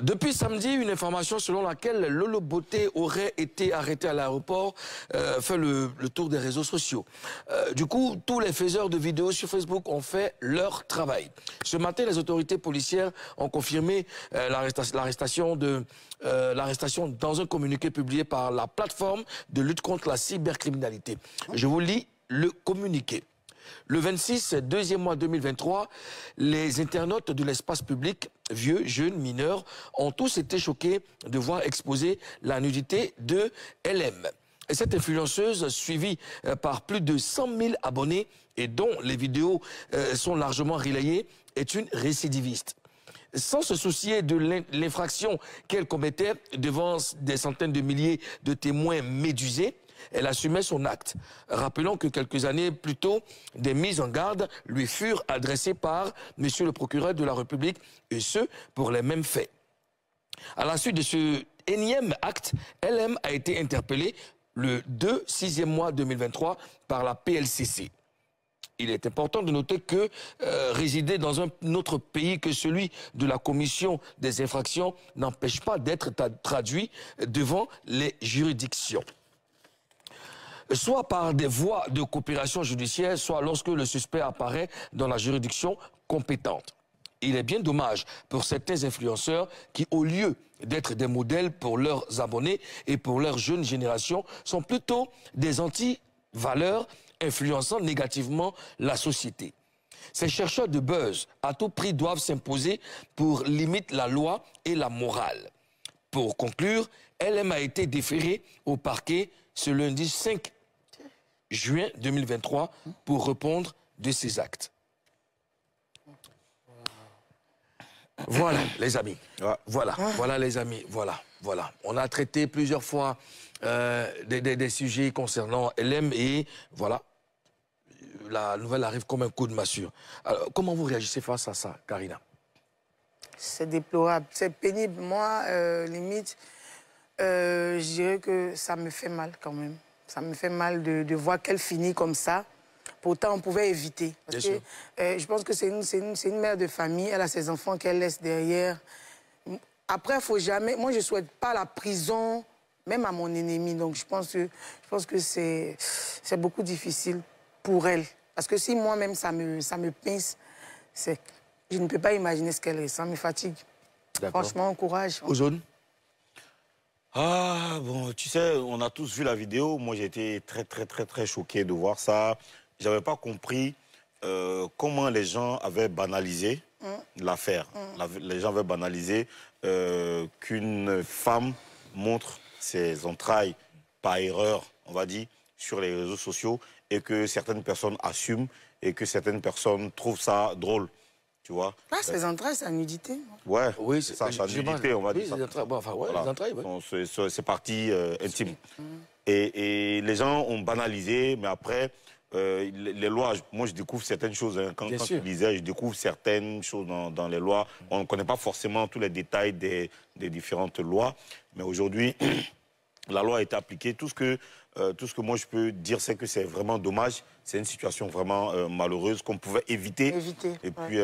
Depuis samedi, une information selon laquelle Lolo Beauté aurait été arrêté à l'aéroport fait le tour des réseaux sociaux. Du coup, tous les faiseurs de vidéos sur Facebook ont fait leur travail. Ce matin, les autorités policières ont confirmé l'arrestation dans un communiqué publié par la plateforme de lutte contre la cybercriminalité. Je vous lis le communiqué. Le 26, deuxième mois 2023, les internautes de l'espace public, vieux, jeunes, mineurs, ont tous été choqués de voir exposer la nudité de LM. Et cette influenceuse, suivie par plus de 100 000 abonnés et dont les vidéos sont largement relayées, est une récidiviste. Sans se soucier de l'infraction qu'elle commettait devant des centaines de milliers de témoins médusés, elle assumait son acte. Rappelons que quelques années plus tôt, des mises en garde lui furent adressées par monsieur le procureur de la République, et ce, pour les mêmes faits. À la suite de ce énième acte, LM a été interpellée le 2/6e mois 2023 par la PLCC. Il est important de noter que résider dans un autre pays que celui de la commission des infractions n'empêche pas d'être traduit devant les juridictions. Soit par des voies de coopération judiciaire, soit lorsque le suspect apparaît dans la juridiction compétente. Il est bien dommage pour certains influenceurs qui, au lieu d'être des modèles pour leurs abonnés et pour leur jeune génération, sont plutôt des anti-valeurs influençant négativement la société. Ces chercheurs de buzz, à tout prix, doivent s'imposer pour limiter la loi et la morale. Pour conclure, LM a été déféré au parquet ce lundi 5 juin 2023 pour répondre de ses actes. Voilà, les amis. Voilà, les amis. Voilà. On a traité plusieurs fois des sujets concernant LM et voilà, la nouvelle arrive comme un coup de massue. Alors, comment vous réagissez face à ça, Karina? C'est déplorable, c'est pénible. Moi, limite, je dirais que ça me fait mal quand même. Ça me fait mal de voir qu'elle finit comme ça. Pourtant, on pouvait éviter. Parce que, je pense que c'est une mère de famille. Elle a ses enfants qu'elle laisse derrière. Après, il faut jamais... Moi, je ne souhaite pas la prison, même à mon ennemi. Donc, je pense que c'est beaucoup difficile pour elle. Parce que si moi-même, ça me pince, je ne peux pas imaginer ce qu'elle est. Ça me fatigue. Franchement, courage. Ozone? Ah, bon, tu sais, on a tous vu la vidéo. Moi, j'ai été très choqué de voir ça. J'avais pas compris comment les gens avaient banalisé l'affaire. Les gens avaient banalisé qu'une femme montre ses entrailles par erreur, on va dire, sur les réseaux sociaux et que certaines personnes assument et que certaines personnes trouvent ça drôle. Tu vois? Ah, ses entrailles, c'est la nudité. Ouais, oui, c'est ça, c'est la nudité, on va dire ça. C'est partie intime. Et les gens ont banalisé, mais après, les lois, moi je découvre certaines choses. Hein. Quand je lisais, je découvre certaines choses dans les lois. On ne connaît pas forcément tous les détails des différentes lois, mais aujourd'hui, la loi a été appliquée. Tout ce que moi je peux dire, c'est que c'est vraiment dommage. C'est une situation vraiment malheureuse qu'on pouvait éviter. Et puis,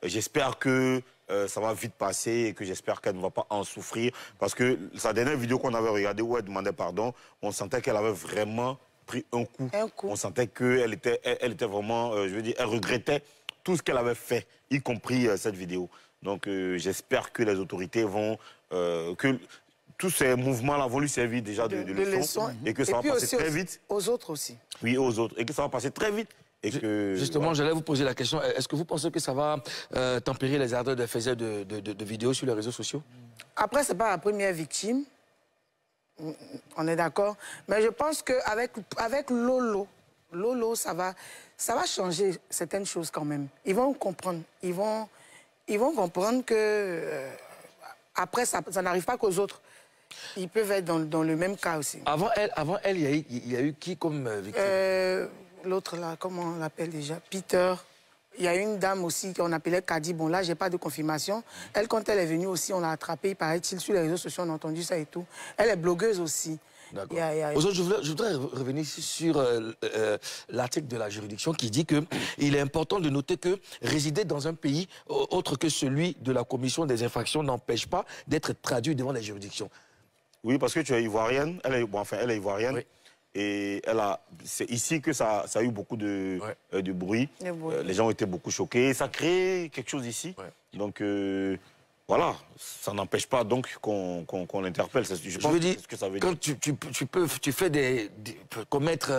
j'espère que ça va vite passer et que j'espère qu'elle ne va pas en souffrir. Parce que sa dernière vidéo qu'on avait regardée où elle demandait pardon, on sentait qu'elle avait vraiment pris un coup. On sentait qu'elle était vraiment, je veux dire, elle regrettait tout ce qu'elle avait fait, y compris cette vidéo. Donc, j'espère que les autorités vont... que tous ces mouvements-là vont lui servir déjà de leçon et que ça va passer très vite. Aux autres aussi. Oui, aux autres. Et que ça va passer très vite. Et que, justement, voilà. J'allais vous poser la question. Est-ce que vous pensez que ça va tempérer les ardeurs des faiseurs de vidéos sur les réseaux sociaux? Après, ce n'est pas la première victime. On est d'accord. Mais je pense qu'avec Lolo, ça va changer certaines choses quand même. Ils vont comprendre. Ils vont comprendre que après, ça n'arrive pas qu'aux autres. Ils peuvent être dans le même cas aussi. Avant elle, il y a eu qui comme victime? L'autre là, comment on l'appelle déjà? Peter. Il y a une dame aussi qu'on appelait Kadi. Bon, là, j'ai pas de confirmation. Elle, quand elle est venue aussi, on l'a attrapée, paraît-il, sur les réseaux sociaux, on a entendu ça et tout. Elle est blogueuse aussi. D'accord. Je voudrais revenir sur l'article de la juridiction qui dit qu'il est important de noter que résider dans un pays autre que celui de la commission des infractions n'empêche pas d'être traduit devant les juridictions. Oui, parce que tu es ivoirienne, elle est ivoirienne. Oui. Et c'est ici que ça a eu beaucoup de bruit. Les gens ont été beaucoup choqués. Ça crée quelque chose ici. Ouais. Donc, voilà, ça n'empêche pas donc qu'on l'interpelle. Je veux dire, ce que ça veut dire. Quand tu fais commettre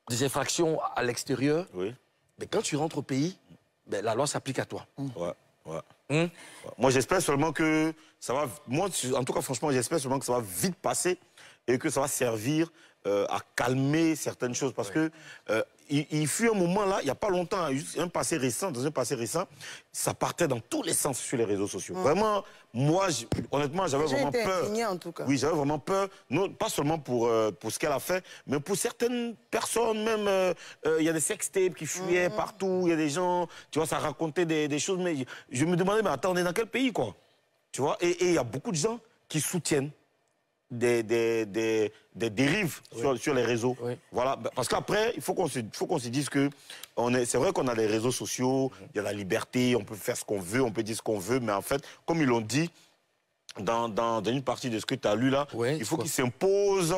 des infractions à l'extérieur, oui. Mais quand tu rentres au pays, ben, la loi s'applique à toi. Ouais, ouais. Moi, j'espère seulement que ça va... Moi, en tout cas, franchement, j'espère seulement que ça va vite passer et que ça va servir à calmer certaines choses. Parce que il fut un moment là, il n'y a pas longtemps, juste dans un passé récent, ça partait dans tous les sens sur les réseaux sociaux. Vraiment, moi, honnêtement, j'avais vraiment peur. En tout cas. Oui, j'avais vraiment peur, non, pas seulement pour ce qu'elle a fait, mais pour certaines personnes, même, il y a des sextapes qui fuyaient partout, il y a des gens, tu vois, ça racontait des choses, mais je me demandais, mais attends, on est dans quel pays, quoi? Tu vois, et il y a beaucoup de gens qui soutiennent des dérives sur les réseaux. Oui. Voilà, parce qu'après, il faut qu'on se dise que c'est vrai qu'on a les réseaux sociaux, il y a la liberté, on peut faire ce qu'on veut, on peut dire ce qu'on veut, mais en fait, comme ils l'ont dit dans une partie de ce que tu as lu là, il faut qu'ils s'imposent,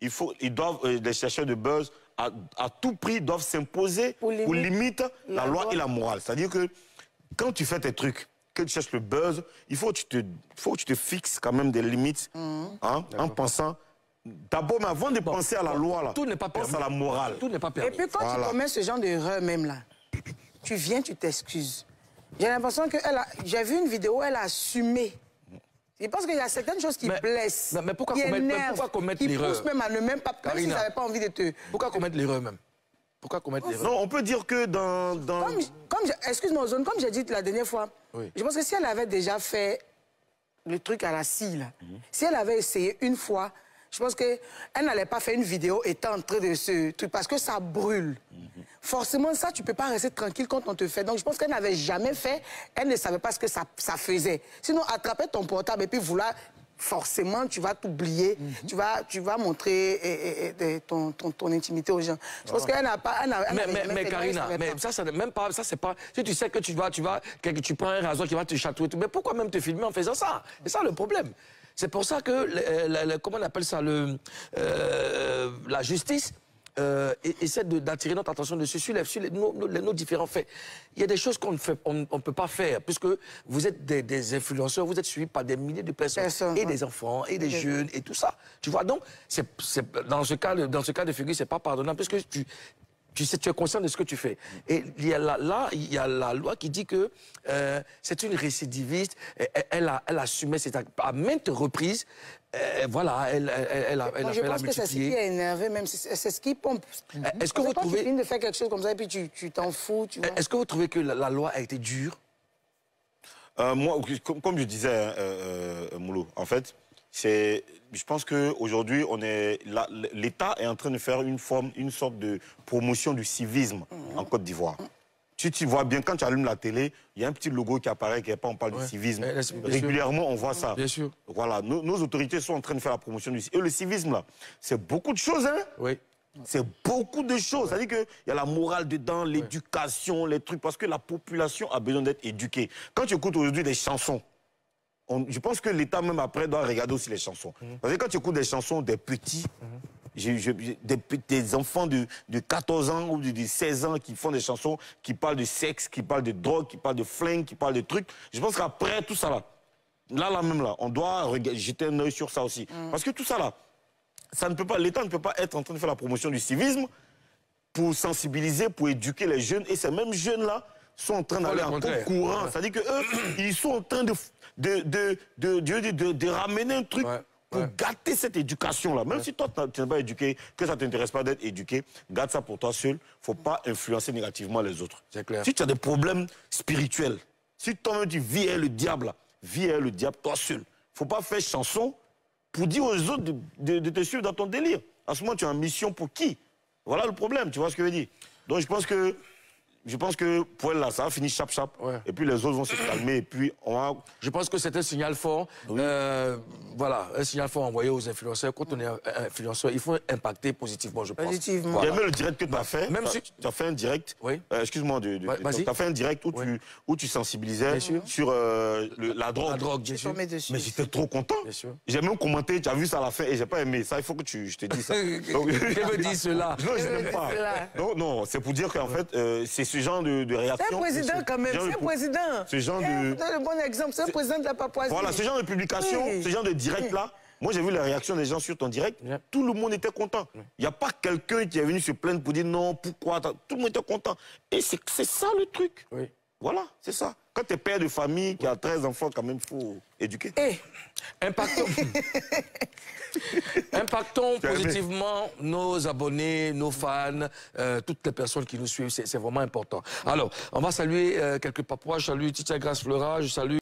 les chercheurs de buzz, à tout prix, doivent s'imposer pour limiter la loi et la morale. C'est-à-dire que quand tu fais tes trucs, que tu cherches le buzz, il faut que tu te fixes quand même des limites, hein, en pensant... D'abord, mais avant de penser à la loi, là, tout n'est pas permis. Pense à la morale. Tout n'est pas permis. Et puis quand tu commets ce genre d'erreur même là, tu viens, tu t'excuses. J'ai l'impression que j'ai vu une vidéo, elle a assumé. Je pense qu'il y a certaines choses qui blessent, mais pourquoi commettre l'erreur? Qui poussent même à ne même pas... Même s'ils n'avaient pas envie de te... Pourquoi commettre l'erreur même? Pourquoi commettre l'erreur? Non, on peut dire que excuse-moi, Ozone, comme j'ai dit la dernière fois, je pense que si elle avait déjà fait le truc à la scie, là, si elle avait essayé une fois, je pense qu'elle n'allait pas faire une vidéo étant en train de ce truc, parce que ça brûle. Forcément, ça, tu ne peux pas rester tranquille quand on te fait. Donc, je pense qu'elle n'avait jamais fait, elle ne savait pas ce que ça faisait. Sinon, attraper ton portable et puis vouloir... Forcément, tu vas t'oublier, tu vas montrer ton intimité aux gens. Je pense qu'elle n'a pas... Mais Karina, ça même pas, ça c'est pas... Si tu sais que tu prends un rasoir qui va te chatouiller, mais pourquoi même te filmer en faisant ça? C'est ça le problème. C'est pour ça que, comment on appelle ça, la justice essaie d'attirer notre attention dessus sur nos différents faits. Il y a des choses qu'on ne peut pas faire, puisque vous êtes des influenceurs, vous êtes suivis par des milliers de personnes, et des enfants, et des jeunes, et tout ça. Tu vois, donc, dans ce cas de figure, c'est pas pardonnable, puisque tu es conscient de ce que tu fais. Et il y a la loi qui dit que c'est une récidiviste, elle a assumé à maintes reprises. Voilà, elle a fait la multiplier. Je pense que c'est ce qui a énervé, même, c'est ce qui pompe. Est-ce que vous trouvez... tu finis de faire quelque chose comme ça et puis tu t'en fous, tu vois. Est-ce que vous trouvez que la loi a été dure? Moi, comme je disais, Moulou, en fait, je pense qu'aujourd'hui, l'État est en train de faire une sorte de promotion du civisme en Côte d'Ivoire. Tu vois bien, quand tu allumes la télé, il y a un petit logo qui apparaît, on parle du civisme. Régulièrement, on voit ça. Bien sûr. Voilà, nos autorités sont en train de faire la promotion du civisme. Et le civisme, là, c'est beaucoup de choses, hein? Oui. C'est beaucoup de choses. C'est-à-dire qu'il y a la morale dedans, l'éducation, les trucs, parce que la population a besoin d'être éduquée. Quand tu écoutes aujourd'hui des chansons, je pense que l'État, même après, doit regarder aussi les chansons. Parce que quand tu écoutes des chansons des petits... des enfants de 14 ans ou de 16 ans qui font des chansons qui parlent de sexe, qui parlent de drogue, qui parlent de flingue, qui parlent de trucs. Je pense qu'après tout ça là, on doit jeter un œil sur ça aussi. Parce que tout ça là, l'État ne peut pas être en train de faire la promotion du civisme pour sensibiliser, pour éduquer les jeunes. Et ces mêmes jeunes-là sont en train d'aller en courant. C'est-à-dire qu'eux, ils sont en train de ramener un truc... Pour gâter cette éducation-là. Même si toi, tu n'es pas éduqué, que ça ne t'intéresse pas d'être éduqué, garde ça pour toi seul. Il ne faut pas influencer négativement les autres. C'est clair. Si tu as des problèmes spirituels, si toi-même tu vis le diable toi seul. Il ne faut pas faire chanson pour dire aux autres de te suivre dans ton délire. En ce moment, tu es en mission pour qui? Voilà le problème, tu vois ce que je veux dire? Donc je pense que je pense que pour elle, là, ça va finir chap-chap. Ouais. Et puis les autres vont se calmer. Et puis on va... Je pense que c'est un signal fort. Oui. Voilà, un signal fort envoyé aux influenceurs. Quand on est influenceur, il faut impacter positivement, je pense. Positivement. Voilà. Il y a même le direct que tu as fait. Même si... Tu as fait un direct. Oui. Excuse-moi. Tu as fait un direct où tu sensibilisais sur la drogue. La drogue, bien sûr. Mais j'étais trop content. J'ai même commenté, tu as vu ça à la fin et j'ai pas aimé. Ça, il faut que je te dise ça. Je me dis cela. Non, je n'aime pas. Non, c'est pour dire qu'en fait, c'est ce genre de réaction. C'est un président quand même, c'est un président. Ce genre de... Donne le bon exemple, c'est un président de la Papouasie. Voilà, ce genre de publication, ce genre de direct-là, moi j'ai vu la réaction des gens sur ton direct, tout le monde était content. Il n'y a pas quelqu'un qui est venu se plaindre pour dire non, pourquoi, tout le monde était content. Et c'est ça le truc. Oui. Voilà, c'est ça. Quand tu es père de famille, qui a 13 enfants, quand même, il faut éduquer. Impactons positivement nos abonnés, nos fans, toutes les personnes qui nous suivent. C'est vraiment important. Alors, on va saluer quelques Papouas. Je salue Titia Grace Flora, je salue...